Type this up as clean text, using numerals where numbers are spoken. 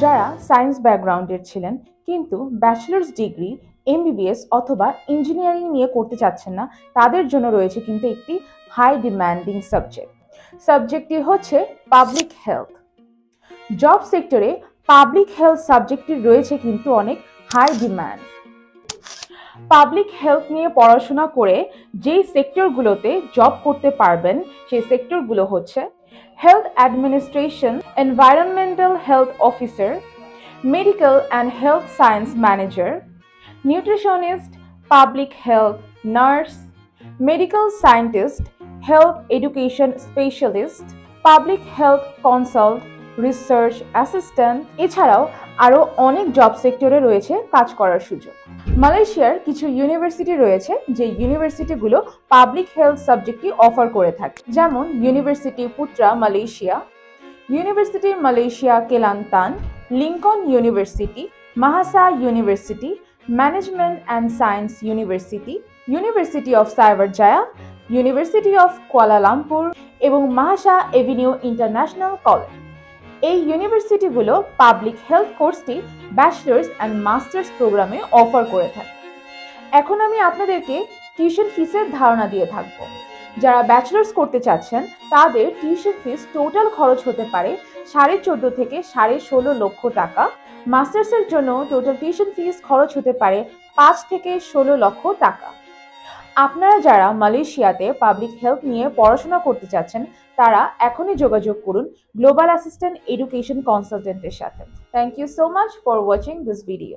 যারা সায়েন্স ব্যাকগ্রাউন্ডের ছিলেন কিন্তু ব্যাচেলার্স ডিগ্রি এমবিবিএস অথবা ইঞ্জিনিয়ারিং নিয়ে করতে চাচ্ছেন না, তাদের জন্য রয়েছে কিন্তু একটি হাই ডিম্যান্ডিং সাবজেক্টটি হচ্ছে পাবলিক হেলথ। জব সেক্টরে পাবলিক হেলথ সাবজেক্টটির রয়েছে কিন্তু অনেক হাই ডিম্যান্ড। পাবলিক হেলথ নিয়ে পড়াশোনা করে যেই সেক্টরগুলোতে জব করতে পারবেন সেই সেক্টরগুলো হচ্ছে health administration, environmental health officer, medical and health science manager, nutritionist, public health nurse, medical scientist, health education specialist, public health consult, research assistant. এছাড়াও আরও অনেক জব সেক্টরে রয়েছে কাজ করার সুযোগ। মালয়েশিয়ার কিছু ইউনিভার্সিটি রয়েছে যে ইউনিভার্সিটিগুলো পাবলিক হেলথ সাবজেক্টটি অফার করে থাকে, যেমন university Putra Malaysia, university Malaysia Kelantan, Lincoln university, MAHSA university, management and science university, university of Cyberjaya, university of Kuala Lumpur এবং মাহাসা এভিনিউ ইন্টারন্যাশনাল কলেজ। এই ইউনিভার্সিটিগুলো পাবলিক হেলথ কোর্সটি ব্যাচেলার্স অ্যান্ড মাস্টার্স প্রোগ্রামে offer করে থাকে। এখন আমি আপনাদেরকে টিউশন ফিসের ধারণা দিয়ে থাকব। যারা ব্যাচেলার্স করতে চাচ্ছেন তাদের টিউশন ফিস টোটাল খরচ হতে পারে 14.5 থেকে 16.5 লক্ষ টাকা। মাস্টার্সের জন্য টোটাল টিউশন ফিস খরচ হতে পারে 5 থেকে 16 লক্ষ টাকা। আপনারা যারা মালয়েশিয়াতে পাবলিক হেলথ নিয়ে পড়াশোনা করতে চাচ্ছেন তারা এখনই যোগাযোগ করুন গ্লোবাল অ্যাসিস্ট্যান্ট এডুকেশন কনসালটেন্টের সাথে। Thank you so much for watching this video.